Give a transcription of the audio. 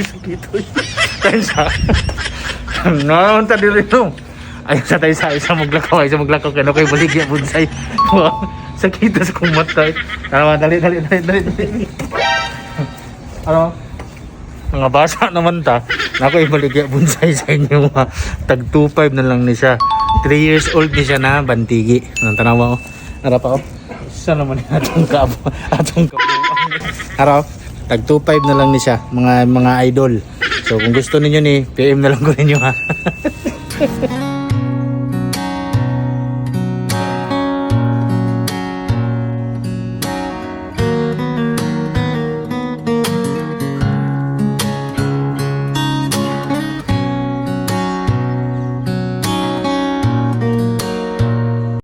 Sakito. Tayo sa... Naon ta dili no. Ay sa tayo sa isa maglakaw kano kay baligya bunsay. Sakito sa kumatay. Tama dali. Ano? Mga basa naman ta. Nako ibaligya bunsay sa inyo ha. Tag 2.5 na lang ni siya. 3 years old ni siya na bantigi. Ang tanawa ko. Ara pa ko. Isa naman atong kabuang. Ara. Tag 2.5 na lang ni siya. Mga idol. So kung gusto niyo ni PM na lang ko ninyo ha.